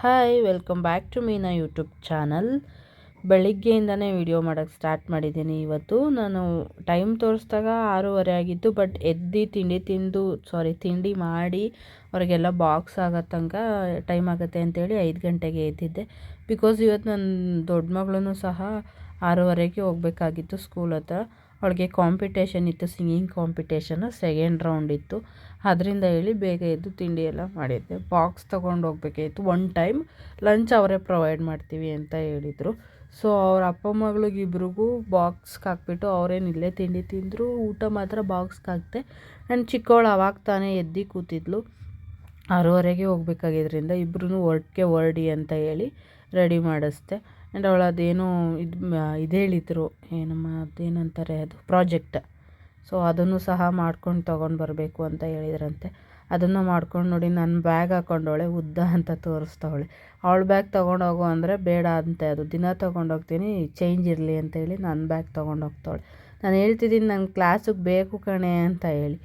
Hi, welcome back to Meena YouTube channel. ಬೆಳಿಗ್ಗೆಯಿಂದನೇ video ಮಾಡೋಕ್ಕೆ start ಮಾಡಿದ್ದೀನಿ. ಇವತ್ತು ನಾನು ಟೈಮ್ ತೋರಿಸಿದಾಗ 6:30 ಆಗಿತ್ತು. ಬಟ್ ತಿಂಡಿ ಮಾಡಿ ಅವರಿಗೆಲ್ಲ ಬಾಕ್ಸ್ ಆಗೋ ತನಕ ಟೈಮ್ ಆಗುತ್ತೆ ಅಂತೇಳಿ 5 ಗಂಟೆಗೆ ಎದ್ದಿದ್ದೆ. ಬಿಕಾಸ್ ಇವತ್ತು ನನ್ನ ದೊಡ್ಡ ಮಗಳೂ ಸಹ 6:30ಗೆ ಹೋಗಬೇಕಾಗಿತ್ತು ಸ್ಕೂಲ್ ಹತ್ರ. ಅವಳಿಗೆ ಕಾಂಪಿಟೇಷನ್ ಇತ್ತು, ಸಿಂಗಿಂಗ್ ಕಾಂಪಿಟೇಷನ್ನು ಸೆಕೆಂಡ್ ರೌಂಡ್ ಇತ್ತು. ಅದರಿಂದ ಹೇಳಿ ಬೇಗ ಎದ್ದು ತಿಂಡಿ ಎಲ್ಲ ಮಾಡಿದ್ದೆ. ಬಾಕ್ಸ್ ತೊಗೊಂಡು ಹೋಗ್ಬೇಕಾಗಿತ್ತು. ಒನ್ ಟೈಮ್ ಲಂಚ್ ಅವರೇ ಪ್ರೊವೈಡ್ ಮಾಡ್ತೀವಿ ಅಂತ ಹೇಳಿದರು. ಸೊ ಅವ್ರ ಅಪ್ಪ ಮಗಳಿಗಿಬ್ರಿಗೂ ಬಾಕ್ಸ್ಗೆ ಹಾಕ್ಬಿಟ್ಟು ಅವರೇನು ಇಲ್ಲೇ ತಿಂಡಿ ತಿಂದರು. ಊಟ ಮಾತ್ರ ಬಾಕ್ಸ್ಗೆ ಹಾಕ್ತೆ. ನನ್ನ ಚಿಕ್ಕವಳು ಅವಾಗ ತಾನೇ ಎದ್ದು ಕೂತಿದ್ಲು. 6:30ಗೆ ಹೋಗ್ಬೇಕಾಗಿದ್ದರಿಂದ ಇಬ್ಬರೂ ಹೊರಡಿ ಅಂತ ಹೇಳಿ ರೆಡಿ ಮಾಡಿಸ್ದೆ. ಆ್ಯಂಡ್ ಅವಳು ಅದೇನೋ ಇದು ಹೇಳಿದರು, ಅದೇನಂತಾರೆ, ಅದು ಪ್ರಾಜೆಕ್ಟ್. ಸೊ ಅದನ್ನು ಸಹ ಮಾಡ್ಕೊಂಡು ತೊಗೊಂಡು ಬರಬೇಕು ಅಂತ ಹೇಳಿದ್ರಂತೆ. ಅದನ್ನು ಮಾಡ್ಕೊಂಡು ನೋಡಿ, ನನ್ನ ಬ್ಯಾಗ್ ಹಾಕ್ಕೊಂಡವಳೆ, ಉದ್ದ ಅಂತ ತೋರಿಸ್ತವಳೆ. ಅವಳ ಬ್ಯಾಗ್ ತೊಗೊಂಡೋಗು ಅಂದರೆ ಬೇಡ ಅಂತೆ. ಅದು ದಿನ ತೊಗೊಂಡೋಗ್ತೀನಿ, ಚೇಂಜ್ ಇರಲಿ ಅಂತ ಹೇಳಿ ನನ್ನ ಬ್ಯಾಗ್ ತೊಗೊಂಡೋಗ್ತಾವಳೆ. ನಾನು ಹೇಳ್ತಿದ್ದೀನಿ ನನ್ನ ಕ್ಲಾಸಿಗೆ ಬೇಕು ಕಣೆ ಅಂತ ಹೇಳಿ.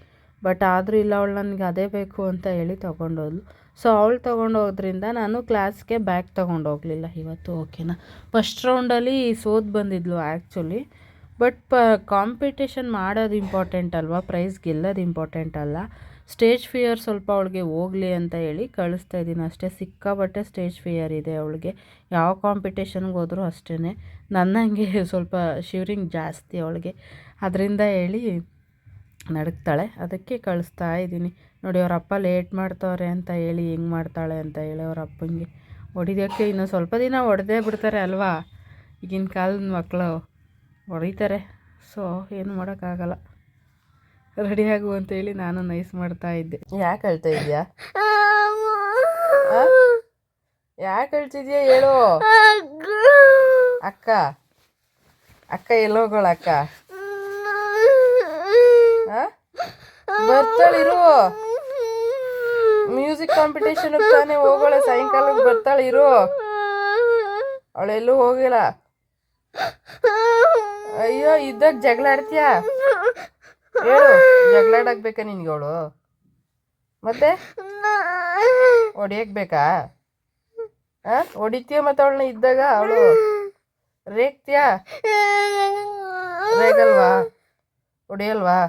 ಬಟ್ ಆದರೂ ಇಲ್ಲ, ಅವಳು ನನಗೆ ಅದೇ ಬೇಕು ಅಂತ ಹೇಳಿ ತೊಗೊಂಡೋದ್ಲು. ಸೊ ಅವಳು ತೊಗೊಂಡೋದ್ರಿಂದ ನಾನು ಕ್ಲಾಸ್ಗೆ ಬ್ಯಾಗ್ ತೊಗೊಂಡೋಗಲಿಲ್ಲ ಇವತ್ತು. ಓಕೆನಾ. ಫಸ್ಟ್ ರೌಂಡಲ್ಲಿ ಸೋತು ಬಂದಿದ್ಲು ಆ್ಯಕ್ಚುಲಿ. ಬಟ್ ಕಾಂಪಿಟೇಷನ್ ಮಾಡೋದು ಇಂಪಾರ್ಟೆಂಟ್ ಅಲ್ವಾ, ಪ್ರೈಸ್ ಗೆಲ್ಲೋದು ಇಂಪಾರ್ಟೆಂಟ್ ಅಲ್ಲ. ಸ್ಟೇಜ್ ಫಿಯರ್ ಸ್ವಲ್ಪ ಅವಳಿಗೆ ಹೋಗಲಿ ಅಂತ ಹೇಳಿ ಕಳಿಸ್ತಾ ಇದ್ದೀನಿ ಅಷ್ಟೇ. ಸಿಕ್ಕಾಬಟ್ಟೆ ಸ್ಟೇಜ್ ಫಿಯರ್ ಇದೆ ಅವಳಿಗೆ. ಯಾವ ಕಾಂಪಿಟೇಷನ್ಗೆ ಹೋದರೂ ಅಷ್ಟೇ. ನನ್ನಂಗೆ ಸ್ವಲ್ಪ ಶಿವರಿಂಗ್ ಜಾಸ್ತಿ ಅವಳಿಗೆ. ಅದರಿಂದ ಹೇಳಿ ನಡುಕ್ತಾಳೆ. ಅದಕ್ಕೆ ಕಳಿಸ್ತಾ ಇದ್ದೀನಿ. ನೋಡಿ, ಅವ್ರ ಅಪ್ಪ ಲೇಟ್ ಮಾಡ್ತವ್ರೆ ಅಂತ ಹೇಳಿ ಹೆಂಗೆ ಮಾಡ್ತಾಳೆ ಅಂತ ಹೇಳಿ ಅವ್ರ ಅಪ್ಪಂಗೆ ಹೊಡಿಯೋಕ್ಕೆ ಇನ್ನೂ ಸ್ವಲ್ಪ ದಿನ ಹೊಡೆದೇ ಬಿಡ್ತಾರೆ ಅಲ್ವಾ. ಈಗಿನ ಕಾಲದ ಮಕ್ಕಳು ಹೊಡಿತಾರೆ. ಸೊ ಏನು ಮಾಡೋಕ್ಕಾಗಲ್ಲ. ರೆಡಿಯಾಗು ಅಂತೇಳಿ ನಾನು ನೈಸ್ ಮಾಡ್ತಾಯಿದ್ದೆ. ಯಾಕೆ ಅಳ್ತಾ ಇದೆಯಾ? ಯಾಕೆ ಅಳ್ತಿದ್ಯಾ ಹೇಳು. ಅಕ್ಕ ಎಲ್ಲೋಗೋಳ? ಅಕ್ಕ ಬರ್ತಾಳಿರು. ಮ್ಯೂಸಿಕ್ ಕಾಂಪಿಟೇಷನ್ ತಾನೇ ಹೋಗೋಳೆ, ಸಾಯಂಕಾಲಕ್ಕೆ ಬರ್ತಾಳಿರು. ಅವಳೆಲ್ಲೂ ಹೋಗಿಲ್ಲ. ಅಯ್ಯೋ, ಇದ್ದಾಗ ಜಗಳ ಆಡ್ತೀಯಾ? ಹೇಳು, ಜಗಳ ಆಡಾಕ್ಬೇಕಾ ನಿನ್ಗೆ ಅವಳು? ಮತ್ತೆ ಹೊಡಿಯಕ್ಕೆ ಬೇಕಾ? ಹೊಡಿತೀಯ ಮತ್ತೆ ಅವಳನ್ನ ಇದ್ದಾಗ? ಅವಳು ರೇಗ್ತೀಯಾ? ರೇಗಲ್ವಾ? ಹೊಡಿಯಲ್ವಾ?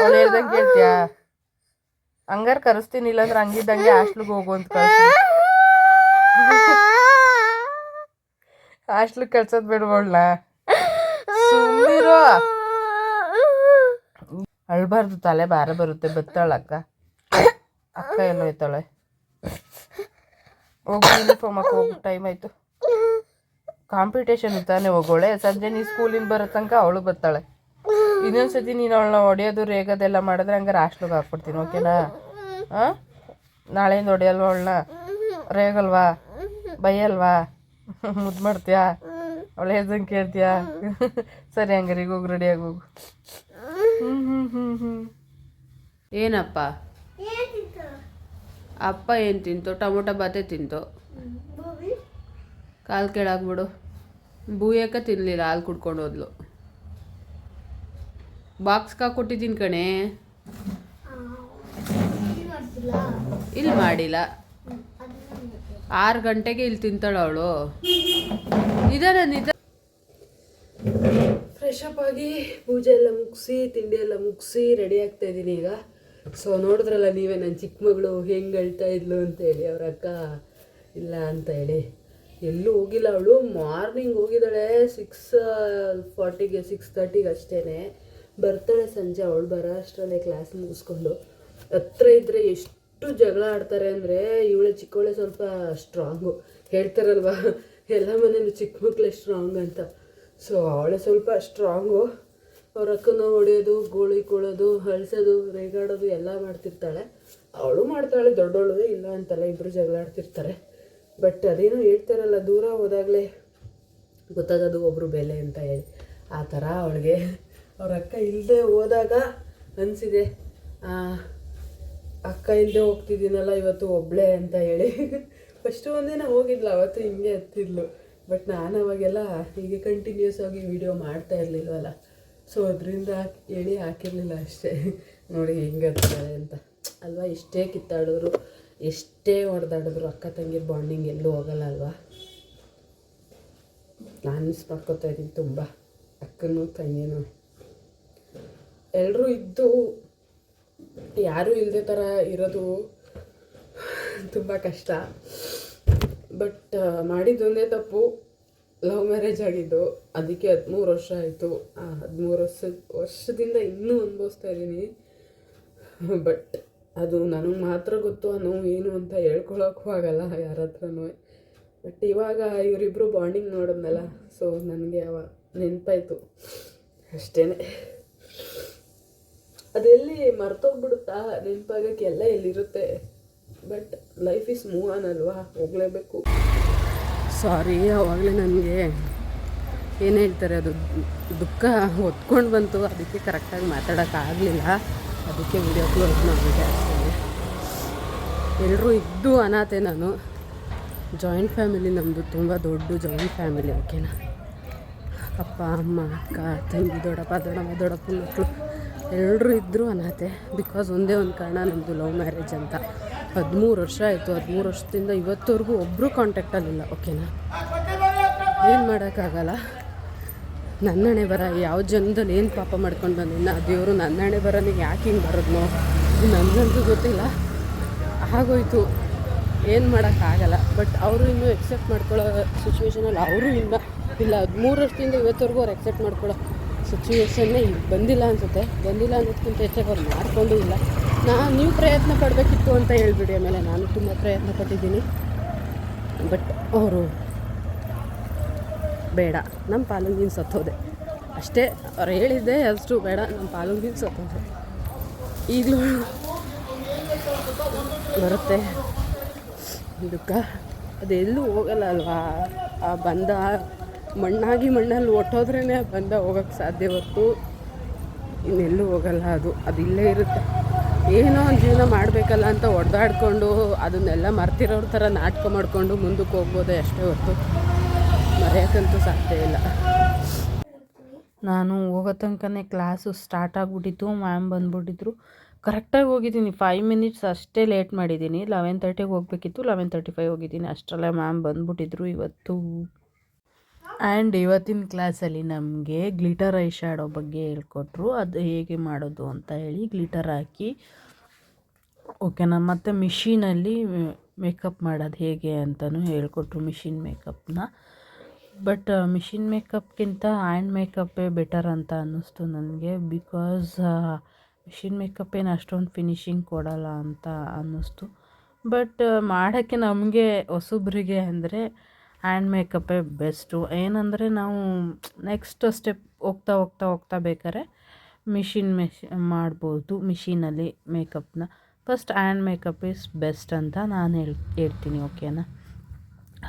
ಅವಳು ಹೇಳ್ದಂಗೆ ಕೇಳ್ತೀಯಾ? ಹಂಗಾರೆ ಕರೆಸ್ತೀನಿ, ಇಲ್ಲಾಂದ್ರೆ ಹಂಗಿದ್ದಂಗೆ ಹಾಸ್ಟ್ಲಿಗೆ ಹೋಗು ಅಂತ ಕಳಿಸ್ತೀನಿ. ಹಾಸ್ಟ್ಲಿಗೆ ಕಳ್ಸೋದು ಬೇಡವಳನ್ನ. ಸುಮ್ಮನಿರೋ, ಅಳ್ಬಾರ್ದು, ತಲೆ ಭಾರ ಬರುತ್ತೆ. ಬತ್ತಾಳ ಅಕ್ಕ ಎಲ್ಲ ಹೋಯ್ತಾಳೆ. ಹೋಗು, ಯೂನಿಫಾರ್ಮ್ ಹಾಕಿ ಹೋಗು, ಟೈಮ್ ಆಯಿತು. ಕಾಂಪಿಟೇಷನ್ ತಾನೇ ಹೋಗೋಳೆ. ಸಂಜೆ ನೀ ಸ್ಕೂಲಿಂದ ಬರೋ ತನಕ ಅವಳು ಬರ್ತಾಳೆ. ಇನ್ನೊಂದ್ಸತಿ ನೀನು ಅವಳನ್ನ ಹೊಡೆಯೋದು ರೇಗೋದೆಲ್ಲ ಮಾಡಿದ್ರೆ ಹಂಗಾರೆ ಹಾಸ್ಟ್ಲಿಗೆ ಹಾಕ್ಬಿಡ್ತೀನಿ. ಓಕೆನಾ? ನಾಳೆಯಿಂದ ಹೊಡೆಯಲ್ವಾ ಅವಳನ್ನ? ರೇಗಲ್ವಾ? ಬೈಯಲ್ವಾ? ಮುದ್ದು ಮಾಡ್ತೀಯಾ? ಅವಳು ಹೇಳ್ದಂಗೆ ಕೇಳ್ತೀಯಾ? ಸರಿ, ಹಂಗಾರೆ ಈಗ ಹೋಗಿ ರೆಡಿಯಾಗಿ ಹೋಗು. ಏನಪ್ಪ? ಅಪ್ಪ ಏನು ತಿಂತು? ಟೊಮೊಟೊ ಬಾತೆ ತಿಂತು. ಕಾಲು ಕೆಳಾಗ್ಬಿಡು. ಬೂಯಕ್ಕ ತಿನ್ನಲಿಲ್ಲ, ಹಾಲು ಕುಡ್ಕೊಂಡು ಹೋದ್ಲು. ಬಾಕ್ಸ್ಗೆ ಹಾಕ್ಕೊಟ್ಟಿದ್ದೀನಿ ಕಣೆ. ಇಲ್ಲಿ ಮಾಡಿಲ್ಲ. 6 ಗಂಟೆಗೆ ಇಲ್ಲಿ ತಿಂತಾಳೆ ಅವಳು. ಫ್ರೆಶ್ ಅಪ್ ಆಗಿ ಪೂಜೆ ಎಲ್ಲ ಮುಗಿಸಿ ತಿಂಡಿ ಎಲ್ಲ ಮುಗಿಸಿ ರೆಡಿ ಆಗ್ತಾ ಇದ್ದೀನಿ ಈಗ. ಸೊ ನೋಡಿದ್ರಲ್ಲ ನೀವೇ ನನ್ನ ಚಿಕ್ಕ ಮಗಳು ಹೆಂಗೆ ಅಳ್ತಾ ಇದ್ಲು ಅಂತೇಳಿ. ಅವ್ರ ಅಕ್ಕ ಇಲ್ಲ ಅಂತ ಹೇಳಿ ಎಲ್ಲೂ ಹೋಗಿಲ್ಲ. ಅವಳು ಮಾರ್ನಿಂಗ್ ಹೋಗಿದ್ದಾಳೆ 6:40ಗೆ 6:30ಗೆ ಅಷ್ಟೇ ಬರ್ತಾಳೆ. ಸಂಜೆ ಅವಳು ಬರೋ ಅಷ್ಟರಲ್ಲೇ ಕ್ಲಾಸ್ ಮುಗಿಸ್ಕೊಂಡು. ಹತ್ರ ಇದ್ದರೆ ಎಷ್ಟು ಜಗಳ ಆಡ್ತಾರೆ ಅಂದರೆ, ಇವಳೆ ಚಿಕ್ಕವಳೆ ಸ್ವಲ್ಪ ಸ್ಟ್ರಾಂಗು. ಹೇಳ್ತಾರಲ್ವ, ಎಲ್ಲ ಮನೇಲಿ ಚಿಕ್ಕ ಮಕ್ಕಳೇ ಸ್ಟ್ರಾಂಗ್ ಅಂತ. ಸೊ ಅವಳೆ ಸ್ವಲ್ಪ ಸ್ಟ್ರಾಂಗು. ಅವ್ರ ಅಕ್ಕನ ಹೊಡೆಯೋದು, ಗೋಳಿ ಕೊಳೋದು, ಅಳಿಸೋದು, ರೇಗಾಡೋದು ಎಲ್ಲ ಮಾಡ್ತಿರ್ತಾಳೆ. ಅವಳು ಮಾಡ್ತಾಳೆ, ದೊಡ್ಡವಳು ಇಲ್ಲ ಅಂತಲ್ಲ, ಇಬ್ಬರು ಜಗಳ ಆಡ್ತಿರ್ತಾರೆ. ಬಟ್ ಅದೇನೋ ಹೇಳ್ತಾರಲ್ಲ, ದೂರ ಹೋದಾಗಲೇ ಗೊತ್ತಾಗೋದು ಒಬ್ಬರು ಬೆಲೆ ಅಂತ ಹೇಳಿ. ಆ ಥರ ಅವಳಿಗೆ ಅವ್ರ ಅಕ್ಕ ಇಲ್ಲದೆ ಹೋದಾಗ ಅನಿಸಿದೆ, ಅಕ್ಕ ಇಲ್ಲದೆ ಹೋಗ್ತಿದ್ದೀನಲ್ಲ ಇವತ್ತು ಒಬ್ಬಳೇ ಅಂತ ಹೇಳಿ. ಫಸ್ಟು ಒಂದಿನ ಹೋಗಿದ್ಲು, ಅವತ್ತು ಹಿಂಗೆ ಎತ್ತಿದ್ಲು. ಬಟ್ ನಾನು ಅವಾಗೆಲ್ಲ ಹೀಗೆ ಕಂಟಿನ್ಯೂಸ್ ಆಗಿ ವೀಡಿಯೋ ಮಾಡ್ತಾ ಇರಲಿಲ್ವಲ್ಲ. ಸೊ ಅದರಿಂದ ಹೇಳಿ ಹಾಕಿರಲಿಲ್ಲ ಅಷ್ಟೇ. ನೋಡಿ ಹೆಂಗೆ ಹತ್ತಾರೆ ಅಂತ ಅಲ್ವಾ. ಇಷ್ಟೇ ಕಿತ್ತಾಡಿದ್ರು ಎಷ್ಟೇ ಹೊಡೆದಾಡಿದ್ರು ಅಕ್ಕ ತಂಗಿರ ಬಾಂಡಿಂಗ್ ಎಲ್ಲೂ ಹೋಗಲ್ಲ ಅಲ್ವಾ. ನಾನು ಮಿಸ್ ಮಾಡ್ಕೊತಾ ಇದ್ದೀನಿ ತುಂಬ, ಅಕ್ಕನೂ ತಂಗಿನೂ. ಎಲ್ಲರೂ ಇದ್ದು ಯಾರೂ ಇಲ್ಲದೆ ಥರ ಇರೋದು ತುಂಬ ಕಷ್ಟ. ಬಟ್ ಮಾಡಿದ್ದೊಂದೇ ತಪ್ಪು, ಲವ್ ಮ್ಯಾರೇಜ್ ಆಗಿದ್ದು. ಅದಕ್ಕೆ 13 ವರ್ಷ ಆಯಿತು. 13 ವರ್ಷದಿಂದ ಇನ್ನೂ ಅನುಭವಿಸ್ತಾ ಇದ್ದೀನಿ. ಬಟ್ ಅದು ನನಗೆ ಮಾತ್ರ ಗೊತ್ತು ಆ ನೋವು ಏನು ಅಂತ ಹೇಳ್ಕೊಳಕ್ಕೂ ಆಗಲ್ಲ ಯಾರ ಹತ್ರನೂ. ಬಟ್ ಇವಾಗ ಇವರಿಬ್ಬರು ಬಾಂಡಿಂಗ್ ನೋಡಿದ್ನಲ್ಲ, ಸೊ ನನಗೆ ಅವ ನೆನಪಾಯಿತು ಅಷ್ಟೇ. ಅದೆಲ್ಲಿ ಮರ್ತೋಗ್ಬಿಡುತ್ತಾ, ನೆನಪಾಗಕ್ಕೆ ಎಲ್ಲ ಎಲ್ಲಿರುತ್ತೆ. But life is move on ಅಲ್ವಾ, ಹೋಗಲೇಬೇಕು. ಸಾರಿ, ಆವಾಗಲೇ ನನಗೆ ಏನು ಹೇಳ್ತಾರೆ ಅದು ದುಃಖ ಹೊತ್ಕೊಂಡು ಬಂತು, ಅದಕ್ಕೆ ಕರೆಕ್ಟಾಗಿ ಮಾತಾಡೋಕ್ಕಾಗಲಿಲ್ಲ. ಅದಕ್ಕೆ ವಿಡಿಯೋ ಕ್ಲೋಸ್ ಮಾಡಿದೆ ಅಷ್ಟೇ. ಎಲ್ಲರೂ ಇದ್ದು ಅನಾಥೆ ನಾನು. ಜಾಯಿಂಟ್ ಫ್ಯಾಮಿಲಿ ನಮ್ಮದು, ತುಂಬ ದೊಡ್ಡ ಜಾಯಿಂಟ್ ಫ್ಯಾಮಿಲಿ. ಓಕೆನಾ, ಅಪ್ಪ ಅಮ್ಮ ಅಕ್ಕ ತಂಗಿ ದೊಡ್ಡಪ್ಪ ದೊಡ್ಡಪ್ಪನ ಮಕ್ಕಳು ಎಲ್ಲರೂ ಇದ್ದರೂ ಅನಾಥೆ. ಬಿಕಾಸ್ ಒಂದೇ ಒಂದು ಕಾರಣ, ನಮ್ಮದು ಲವ್ ಮ್ಯಾರೇಜ್ ಅಂತ. 13 ವರ್ಷ ಆಯಿತು. 13 ವರ್ಷದಿಂದ ಇವತ್ತವರೆಗೂ ಒಬ್ಬರು ಕಾಂಟ್ಯಾಕ್ಟಲ್ಲಿಲ್ಲ. ಓಕೆನಾ, ಏನು ಮಾಡೋಕ್ಕಾಗಲ್ಲ. ನನ್ನಣೆ ಬರ, ಯಾವ ಜನ್ಮದಲ್ಲಿ ಏನು ಪಾಪ ಮಾಡ್ಕೊಂಡು ಬಂದಿಲ್ಲ ದೇವರು. ನನ್ನಣೆ ಬರೋನಿಗೆ ಯಾಕೆ ಹಿಂಗೆ ಬರೋದ್ನೋ ನನಗಂತೂ ಗೊತ್ತಿಲ್ಲ. ಆಗೋಯ್ತು, ಏನು ಮಾಡೋಕ್ಕಾಗಲ್ಲ. ಬಟ್ ಅವರು ಇನ್ನೂ ಎಕ್ಸೆಪ್ಟ್ ಮಾಡ್ಕೊಳ್ಳೋ ಸಿಚುವೇಷನಲ್ಲಿ ಅವರು ಇಲ್ಲ. 13 ವರ್ಷದಿಂದ ಇವತ್ತವರೆಗೂ ಅವ್ರು ಎಕ್ಸೆಪ್ಟ್ ಮಾಡ್ಕೊಳ್ಳೋ ಸಿಚುವೇಷನ್ನೇ ಬಂದಿಲ್ಲ ಅನಿಸುತ್ತೆ. ಬಂದಿಲ್ಲ ಅನ್ನೋದಕ್ಕಿಂತ ಹೆಚ್ಚಾಗಿ ಅವ್ರು ಮಾಡಿಕೊಂಡು ಇಲ್ಲ. ನೀವು ಪ್ರಯತ್ನ ಪಡಬೇಕಿತ್ತು ಅಂತ ಹೇಳ್ಬಿಡಿ. ಆಮೇಲೆ ನಾನು ತುಂಬ ಪ್ರಯತ್ನ ಪಟ್ಟಿದ್ದೀನಿ. ಬಟ್ ಅವರು ಬೇಡ, ನಮ್ಮ ಪಾಲುಂಗಿನ ಸತ್ತೋದೆ ಅಷ್ಟೇ. ಅವ್ರು ಹೇಳಿದ್ದೆ ಅಷ್ಟು, ಬೇಡ ನಮ್ಮ ಪಾಲುಂಗಿನ ಸತ್ತೋದೆ. ಈಗಲೂ ಬರುತ್ತೆ ದುಃಖ, ಅದೆಲ್ಲೂ ಹೋಗಲ್ಲ ಅಲ್ವಾ. ಆ ಬಂಧ ಮಣ್ಣಾಗಿ ಮಣ್ಣಲ್ಲಿ ಒಟ್ಟೋದ್ರೇ ಬಂಧ ಹೋಗೋಕ್ಕೆ ಸಾಧ್ಯ ಹೊರತು ಇನ್ನೆಲ್ಲೂ ಹೋಗಲ್ಲ. ಅದು ಇಲ್ಲೇ ಇರುತ್ತೆ. ಏನೋ ಒಂದು ಜೀವನ ಮಾಡಬೇಕಲ್ಲ ಅಂತ ಹೊಡೆದಾಡ್ಕೊಂಡು ಅದನ್ನೆಲ್ಲ ಮರ್ತಿರೋರ ಥರ ನಾಟಕ ಮಾಡಿಕೊಂಡು ಮುಂದಕ್ಕೆ ಹೋಗ್ಬೋದೇ ಅಷ್ಟೇ ಹೊರತು ಮರೆಯೋಕ್ಕಂತೂ ಸಾಧ್ಯ ಇಲ್ಲ. ನಾನು ಹೋಗೋ ತನಕನೇ ಕ್ಲಾಸು ಸ್ಟಾರ್ಟ್ ಆಗಿಬಿಟ್ಟಿತ್ತು. ಮ್ಯಾಮ್ ಬಂದುಬಿಟ್ಟಿದ್ರು. ಕರೆಕ್ಟಾಗಿ ಹೋಗಿದ್ದೀನಿ. 5 ಮಿನಿಟ್ಸ್ ಅಷ್ಟೇ ಲೇಟ್ ಮಾಡಿದ್ದೀನಿ. 11:30ಗೆ ಹೋಗಬೇಕಿತ್ತು, 11:35 ಹೋಗಿದ್ದೀನಿ. ಅಷ್ಟರಲ್ಲೇ ಮ್ಯಾಮ್ ಬಂದುಬಿಟ್ಟಿದ್ರು ಇವತ್ತು. ಆ್ಯಂಡ್ ಇವತ್ತಿನ ಕ್ಲಾಸಲ್ಲಿ ನಮಗೆ ಗ್ಲಿಟರ್ ಐ ಶ್ಯಾಡೋ ಬಗ್ಗೆ ಹೇಳ್ಕೊಟ್ರು. ಅದು ಹೇಗೆ ಮಾಡೋದು ಅಂತ ಹೇಳಿ ಗ್ಲಿಟರ್ ಹಾಕಿ, ಓಕೆನಾ. ಮತ್ತು ಮಿಷಿನಲ್ಲಿ ಮೇಕಪ್ ಮಾಡೋದು ಹೇಗೆ ಅಂತಲೂ ಹೇಳ್ಕೊಟ್ರು, ಮಿಷಿನ್ ಮೇಕಪ್ನ. ಬಟ್ ಮಿಷಿನ್ ಮೇಕಪ್ಗಿಂತ ಹ್ಯಾಂಡ್ ಮೇಕಪ್ಪೇ ಬೆಟರ್ ಅಂತ ಅನ್ನಿಸ್ತು ನನಗೆ. ಬಿಕಾಸ್ ಮಿಷಿನ್ ಮೇಕಪ್ ಏನು ಅಷ್ಟೊಂದು ಫಿನಿಶಿಂಗ್ ಕೊಡಲ್ಲ ಅಂತ ಅನ್ನಿಸ್ತು. ಬಟ್ ಮಾಡೋಕ್ಕೆ ನಮಗೆ ಹೊಸಬ್ರಿಗೆ ಅಂದರೆ ಹ್ಯಾಂಡ್ ಮೇಕಪ್ಪೇ ಬೆಸ್ಟು. ಏನಂದರೆ ನಾವು ನೆಕ್ಸ್ಟ್ ಸ್ಟೆಪ್ ಹೋಗ್ತಾ ಬೇಕಾದ್ರೆ ಮಿಷಿನ್ ಮಾಡ್ಬೋದು. ಮಿಷಿನಲ್ಲಿ ಮೇಕಪ್ನ first hand makeup is best ಅಂತ ನಾನು ಹೇಳ್ತೀನಿ. ಓಕೆನಾ,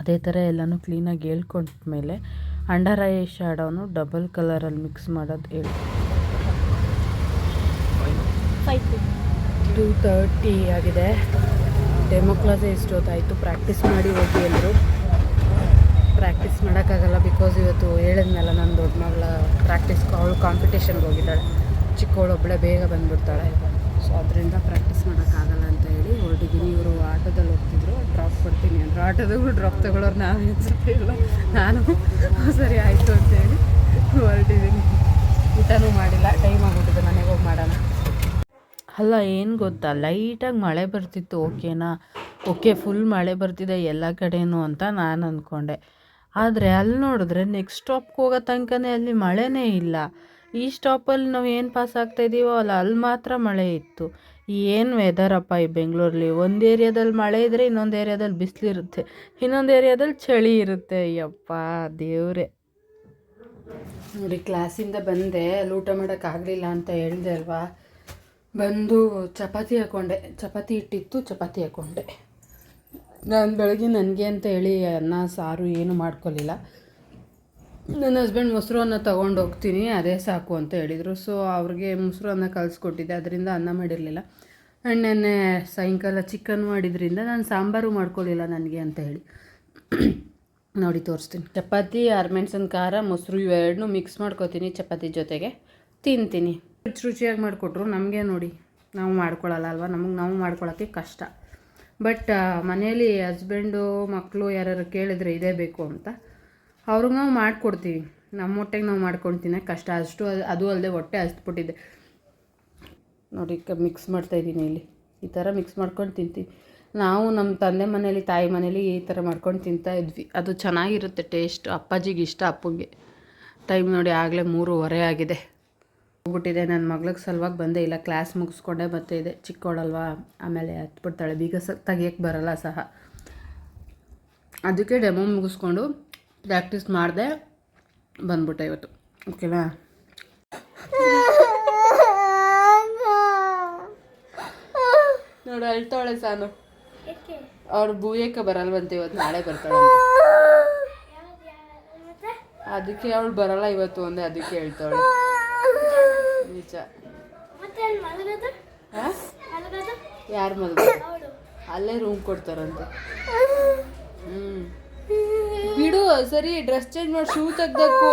ಅದೇ ಥರ ಎಲ್ಲನೂ ಕ್ಲೀನಾಗಿ ಹೇಳ್ಕೊಂಡ್ಮೇಲೆ ಅಂಡರ್ ಐ ಶ್ಯಾಡೋನು ಡಬಲ್ ಕಲರಲ್ಲಿ ಮಿಕ್ಸ್ ಮಾಡೋದು ಹೇಳಿ. 2:30 ಆಗಿದೆ. ಡೆಮೋ ಕ್ಲಾಸೇ ಇಷ್ಟೊತ್ತಾಯಿತು. ಪ್ರಾಕ್ಟೀಸ್ ಮಾಡಿ ಹೋಗಿ ಎಲ್ಲರೂ. ಪ್ರಾಕ್ಟೀಸ್ ಮಾಡೋಕ್ಕಾಗಲ್ಲ ಬಿಕಾಸ್ ಇವತ್ತು ಹೇಳಿದ್ನಲ್ಲ, ನನ್ನ ದೊಡ್ಡ ಮಗಳ ಅವಳು ಕಾಂಪಿಟೇಷನ್ಗೆ ಹೋಗಿದ್ದಾಳೆ. ಚಿಕ್ಕವಳೊಬ್ಬಳೆ ಬೇಗ ಬಂದುಬಿಡ್ತಾಳೆ. ಸೊ ಅದರಿಂದ ಪ್ರಾಕ್ಟೀಸ್ ಮಾಡೋಕ್ಕಾಗಲ್ಲ ಅಂತ ಹೇಳಿ ಹೊರಟಿದ್ದೀನಿ. ಇವರು ಆಟೋದಲ್ಲಿ ಹೋಗ್ತಿದ್ರು, ಡ್ರಾಪ್ ಕೊಡ್ತೀನಿ ಅಂದರು. ಆಟೋದಾಗೂ ಡ್ರಾಪ್ ತಗೊಳ್ಳೋರು ನಾವು ಅನಿಸುತ್ತೆ ಇಲ್ಲ. ನಾನು ಸರಿ ಆಯಿತು ಅಂತೇಳಿ ಹೊರಟಿದ್ದೀನಿ. ಊಟನೂ ಮಾಡಿಲ್ಲ, ಟೈಮ್ ಆಗಿಬಿಟ್ಟಿದೆ, ಮನೆಗೆ ಹೋಗಿ ಮಾಡೋಣ. ಅಲ್ಲ, ಏನು ಗೊತ್ತಾ, ಲೈಟಾಗಿ ಮಳೆ ಬರ್ತಿತ್ತು. ಓಕೆ ಫುಲ್ ಮಳೆ ಬರ್ತಿದೆ ಎಲ್ಲ ಕಡೆಯೂ ಅಂತ ನಾನು ಅಂದ್ಕೊಂಡೆ. ಆದರೆ ಅಲ್ಲಿ ನೋಡಿದ್ರೆ ನೆಕ್ಸ್ಟ್ ಸ್ಟಾಪ್ಗೆ ಹೋಗೋ ತನಕನೇ ಅಲ್ಲಿ ಮಳೆನೇ ಇಲ್ಲ. ಈ ಸ್ಟಾಪಲ್ಲಿ ನಾವು ಏನು ಪಾಸ್ ಆಗ್ತಾಯಿದ್ದೀವೋ ಅಲ್ಲಿ ಮಾತ್ರ ಮಳೆ ಇತ್ತು. ಏನು ವೆದರಪ್ಪ ಈ ಬೆಂಗಳೂರಲ್ಲಿ. ಒಂದು ಏರಿಯಾದಲ್ಲಿ ಮಳೆ ಇದ್ದರೆ ಇನ್ನೊಂದು ಏರಿಯಾದಲ್ಲಿ ಬಿಸಿಲಿರುತ್ತೆ, ಇನ್ನೊಂದು ಏರಿಯಾದಲ್ಲಿ ಚಳಿ ಇರುತ್ತೆ. ಯಪ್ಪ ದೇವರೇ. ನೋಡಿ, ಕ್ಲಾಸಿಂದ ಬಂದೆ, ಅಲ್ಲಿ ಊಟ ಮಾಡೋಕ್ಕಾಗಲಿಲ್ಲ ಅಂತ ಹೇಳಿದೆ ಅಲ್ವಾ. ಬಂದು ಚಪಾತಿ ಹಾಕ್ಕೊಂಡೆ. ಚಪಾತಿ ಇಟ್ಟಿತ್ತು, ಚಪಾತಿ ಹಾಕ್ಕೊಂಡೆ. ನಾನು ಬೆಳಗ್ಗೆ ನನಗೆ ಅಂತ ಹೇಳಿ ಅನ್ನ ಸಾರು ಏನು ಮಾಡ್ಕೊಳ್ಳಿಲ್ಲ. ನನ್ನ ಹಸ್ಬೆಂಡ್ ಮೊಸರು ಅನ್ನ ತೊಗೊಂಡು ಹೋಗ್ತೀನಿ, ಅದೇ ಸಾಕು ಅಂತ ಹೇಳಿದರು. ಸೊ ಅವ್ರಿಗೆ ಮೊಸರು ಅನ್ನ ಕಲಿಸ್ಕೊಟ್ಟಿದ್ದೆ, ಅದರಿಂದ ಅನ್ನ ಮಾಡಿರಲಿಲ್ಲ. ನೆನ್ನೆ ಸಾಯಂಕಾಲ ಚಿಕನ್ ಮಾಡಿದ್ರಿಂದ ನಾನು ಸಾಂಬಾರು ಮಾಡ್ಕೊಳ್ಳಿಲ್ಲ ನನಗೆ ಅಂತ ಹೇಳಿ. ನೋಡಿ ತೋರಿಸ್ತೀನಿ. ಚಪಾತಿ, ಅರಮೆಣ್ಸಿನ ಖಾರ, ಮೊಸರು ಇವೆರಡನ್ನೂ ಮಿಕ್ಸ್ ಮಾಡ್ಕೊತೀನಿ ಚಪಾತಿ ಜೊತೆಗೆ, ತಿಂತೀನಿ. ರುಚಿಯಾಗಿ ಮಾಡಿಕೊಟ್ರು. ನಮಗೆ ನೋಡಿ, ನಾವು ಮಾಡ್ಕೊಳ್ಳಲ್ಲ ಅಲ್ವಾ, ನಾವು ಮಾಡ್ಕೊಳ್ಳೋಕ್ಕೆ ಕಷ್ಟ. ಬಟ್ ಮನೆಯಲ್ಲಿ ಹಸ್ಬೆಂಡು ಮಕ್ಕಳು ಯಾರು ಕೇಳಿದ್ರೆ ಇದೇ ಬೇಕು ಅಂತ ಅವ್ರಿಗೆ ನಾವು ಮಾಡಿಕೊಡ್ತೀವಿ. ನಮ್ಮ ಹೊಟ್ಟೆಗೆ ನಾವು ಮಾಡ್ಕೊಂಡು ತಿನ್ನೋಕೆ ಕಷ್ಟ. ಅಷ್ಟು ಅದು ಅಲ್ಲದೆ ಹೊಟ್ಟೆ ಹಸ್ಬಿಟ್ಟಿದೆ ನೋಡಿ. ಮಿಕ್ಸ್ ಮಾಡ್ತಾಯಿದ್ದೀನಿ ಇಲ್ಲಿ, ಈ ಥರ ಮಿಕ್ಸ್ ಮಾಡ್ಕೊಂಡು ತಿಂತೀವಿ ನಾವು. ನಮ್ಮ ತಂದೆ ಮನೇಲಿ, ತಾಯಿ ಮನೇಲಿ ಈ ಥರ ಮಾಡ್ಕೊಂಡು ತಿಂತಾಯಿದ್ವಿ. ಅದು ಚೆನ್ನಾಗಿರುತ್ತೆ ಟೇಸ್ಟ್. ಅಪ್ಪಾಜಿಗೆ ಇಷ್ಟ, ಅಪ್ಪಂಗೆ. ಟೈಮ್ ನೋಡಿ ಆಗಲೇ 3:15 ಆಗಿದೆ. ಹೋಗ್ಬಿಟ್ಟಿದೆ. ನನ್ನ ಮಗಳಿಗೆ ಸಲುವಾಗಿ ಬಂದೇ ಇಲ್ಲ, ಕ್ಲಾಸ್ ಮುಗಿಸ್ಕೊಂಡೇ ಬರ್ತಾಯಿದೆ. ಚಿಕ್ಕವಳಲ್ವಾ, ಆಮೇಲೆ ಹತ್ಬಿಡ್ತಾಳೆ, ಬೀಗ ತೆಗಿಯೋಕ್ಕೆ ಬರಲ್ಲ ಸಹ. ಅದಕ್ಕೆ ಡೆಮೋ ಮುಗಿಸ್ಕೊಂಡು ಪ್ರಾಕ್ಟೀಸ್ ಮಾಡಿದೆ, ಬಂದ್ಬಿಟ್ಟೆ ಇವತ್ತು. ಓಕೆನಾ? ನೋಡಿ ಅಳ್ತಾಳೆ ಸಾನು. ಅವ್ರು ಬೂಯಕ್ಕೆ ಬರಲ್ವಂತೆ ಇವತ್ತು, ನಾಳೆ ಬರ್ತಾಳೆ ಅಂತ. ಅದಕ್ಕೆ ಅವಳು ಬರಲ್ಲ ಇವತ್ತು ಒಂದೇ, ಅದಕ್ಕೆ ಹೇಳ್ತಾಳೆ. ನಿಜ. ಯಾರು ಮಲ್ಗ? ಅಲ್ಲೇ ರೂಮ್ ಕೊಡ್ತಾರಂತೆ. ಬಿಡು ಸರಿ, ಡ್ರೆಸ್ ಚೇಂಜ್ ಮಾಡಿ ಶೂ ತೆಗ್ದಕ್ಕು.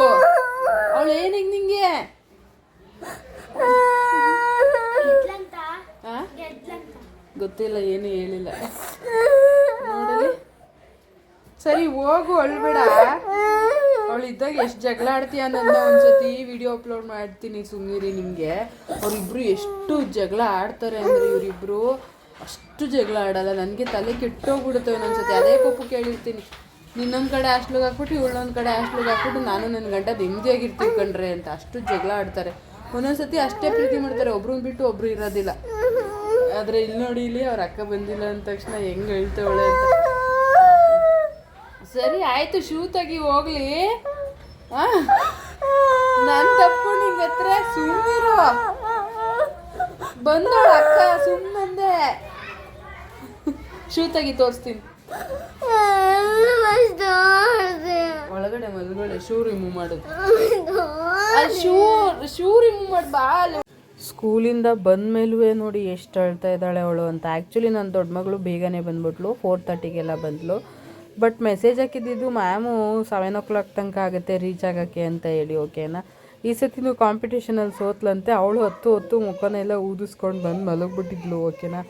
ಅವಳು ಏನಿಗೆ ನಿಂಗೆ? ಗೊತ್ತಿಲ್ಲ, ಏನು ಹೇಳಿಲ್ಲ ನೋಡಲಿ. ಸರಿ ಹೋಗು, ಅಳ್ಬೇಡ. ಅವಳು ಇದ್ದಾಗ ಎಷ್ಟು ಜಗಳ ಆಡ್ತೀಯ ನನ್ನ ಒಂದ್ಸತಿ ವಿಡಿಯೋ ಅಪ್ಲೋಡ್ ಮಾಡ್ತೀನಿ, ಸುಮ್ಮನಿರಿ. ನಿಮಗೆ ಅವರಿಬ್ರು ಎಷ್ಟು ಜಗಳ ಆಡ್ತಾರೆ ಅಂದರೆ, ಇವರಿಬ್ರು ಅಷ್ಟು ಜಗಳ ಆಡಲ್ಲ. ನನಗೆ ತಲೆ ಕೆಟ್ಟೋಗ್ಬಿಡುತ್ತೆ ಒಂದೊಂದ್ಸತಿ. ಅದೇ ಕೋಪು ಕೇಳಿರ್ತೀನಿ, ನಿನ್ನೊಂದು ಕಡೆ ಹಾಸ್ಟ್ಲಿಗೆ ಹಾಕ್ಬಿಟ್ಟು ಇವಳೊಂದು ಕಡೆ ಹಾಸ್ಟ್ಲಿಗೆ ಹಾಕ್ಬಿಟ್ಟು ನಾನು ನನ್ನ ಗಂಡ ನೆಮ್ಮದಿಯಾಗಿರ್ತೀವಿ ಕಣ್ರೆ ಅಂತ. ಅಷ್ಟು ಜಗಳ ಆಡ್ತಾರೆ ಒಂದೊಂದ್ಸತಿ. ಅಷ್ಟೇ ಪ್ರೀತಿ ಮಾಡ್ತಾರೆ, ಒಬ್ರನ್ನ ಬಿಟ್ಟು ಒಬ್ರು ಇರೋದಿಲ್ಲ. ಆದರೆ ಇಲ್ಲಿ ನೋಡಿ, ಇಲ್ಲಿ ಅವ್ರ ಅಕ್ಕ ಬಂದಿಲ್ಲ ಅಂದ ತಕ್ಷಣ ಹೆಂಗೆ ಹೇಳ್ತಾವಳೆ ಅಂತ. ಸರಿ ಆಯಿತು, ಶೂ ತೆಗಿ ಹೋಗ್ಲಿ. ನಾನು ತಪ್ಪು ನಿಂಗೆ ಹತ್ರ. ಸುಮ್ಮನಿರು, ಬಂದೋಳ ಅಕ್ಕ, ಸುಮ್ಮನೆ. ಶೂ ತೆಗಿ ತೋರಿಸ್ತೀನಿ. ಒಳಗಡೆ ಮಲ್ಗಡೆ ಶೂ ರಿಮೂವ್ ಮಾಡೋದು. ಶೂ ರಿಮೂವ್ ಮಾಡಿ ಬಾ. ಸ್ಕೂಲಿಂದ ಬಂದಮೇಲೂ ನೋಡಿ ಎಷ್ಟು ಅಳ್ತಾ ಇದ್ದಾಳೆ ಅವಳು ಅಂತ. ಆ್ಯಕ್ಚುಲಿ ನನ್ನ ದೊಡ್ಡ ಮಗಳು ಬೇಗನೆ ಬಂದ್ಬಿಟ್ಲು, 4:30ಗೆಲ್ಲ ಬಂದಳು. ಬಟ್ ಮೆಸೇಜ್ ಹಾಕಿದ್ದು ಮ್ಯಾಮು 7 o'clock ತನಕ ಆಗುತ್ತೆ ರೀಚ್ ಆಗೋಕ್ಕೆ ಅಂತ ಹೇಳಿ. ಓಕೆನಾ? ಈ ಸತಿನೂ ಕಾಂಪಿಟೇಷನಲ್ಲಿ ಸೋತ್ಲಂತೆ. ಅವಳು ಹೊತ್ತು ಮುಖನೆಲ್ಲ ಊದಿಸ್ಕೊಂಡು ಬಂದು ಮಲಗಿಬಿಟ್ಟಿದ್ಲು. ಓಕೆನಾ?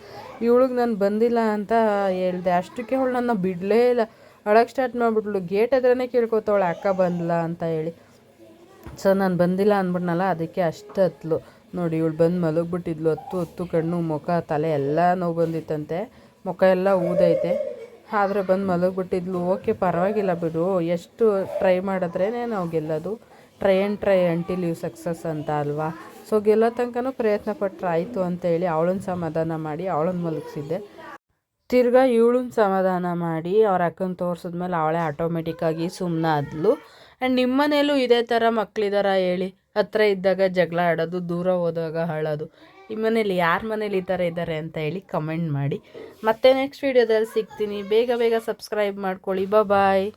ಇವಳಿಗೆ ನಾನು ಬಂದಿಲ್ಲ ಅಂತ ಹೇಳ್ದೆ. ಅಷ್ಟಕ್ಕೆ ಅವಳು ನನ್ನ ಬಿಡಲೇ ಇಲ್ಲ, ಅಳಕ್ಕೆ ಸ್ಟಾರ್ಟ್ ಮಾಡಿಬಿಟ್ಲು. ಗೇಟ್ ಹತ್ರನೇ ಕೇಳ್ಕೊತಾವಳೆ ಅಕ್ಕ ಬಂದಿಲ್ಲ ಅಂತ ಹೇಳಿ. ಸೊ ನಾನು ಬಂದಿಲ್ಲ ಅಂದ್ಬಿಟ್ನಲ್ಲ, ಅದಕ್ಕೆ ಅಷ್ಟು ಹತ್ಲು ನೋಡಿ. ಇವಳು ಬಂದು ಮಲಗಿಬಿಟ್ಟಿದ್ಲು. ಹೊತ್ತು ಕಣ್ಣು, ಮುಖ, ತಲೆ ಎಲ್ಲ ನೋವು ಬಂದಿತ್ತಂತೆ. ಮುಖ ಎಲ್ಲ ಊದೈತೆ, ಆದರೆ ಬಂದು ಮಲಗಿಬಿಟ್ಟಿದ್ಲು. ಓಕೆ, ಪರವಾಗಿಲ್ಲ ಬಿಡು, ಎಷ್ಟು ಟ್ರೈ ಮಾಡಿದ್ರೇ ನಾವು ಗೆಲ್ಲೋದು. ಟ್ರೈ ಅಂಟಿಲ್ ಯು ಸಕ್ಸಸ್ ಅಂತ ಅಲ್ವಾ? ಸೊ ಗೆಲ್ಲೋ ತನಕನೂ ಪ್ರಯತ್ನ ಪಟ್ಟರೆ ಆಯಿತು ಅಂತೇಳಿ ಅವಳನ್ನ ಸಮಾಧಾನ ಮಾಡಿ ಅವಳನ್ನ ಮಲಗಿಸಿದ್ದೆ. ತಿರ್ಗಾ ಇವಳನ್ನ ಸಮಾಧಾನ ಮಾಡಿ ಅವ್ರ ಅಕ್ಕನ ತೋರಿಸಿದ್ಮೇಲೆ ಅವಳೇ ಆಟೋಮೆಟಿಕ್ಕಾಗಿ ಸುಮ್ಮನಾದ್ಲು. ಆ್ಯಂಡ್ ನಿಮ್ಮ ಮನೇಲೂ ಇದೇ ಥರ ಮಕ್ಕಳಿದಾರ ಹೇಳಿ? ಹತ್ರ ಇದ್ದಾಗ ಜಗಳ ಆಡೋದು, ದೂರ ಹೋದಾಗ ಅಳೋದು. ನಿಮ್ಮ ಮನೇಲಿ ಯಾರ ಮನೇಲಿ ಈ ಥರ ಇದ್ದಾರೆ ಅಂತ ಹೇಳಿ ಕಮೆಂಟ್ ಮಾಡಿ. ಮತ್ತೆ ನೆಕ್ಸ್ಟ್ ವೀಡಿಯೋದಲ್ಲಿ ಸಿಗ್ತೀನಿ. ಬೇಗ ಸಬ್ಸ್ಕ್ರೈಬ್ ಮಾಡ್ಕೊಳ್ಳಿ. ಬಾಯ್.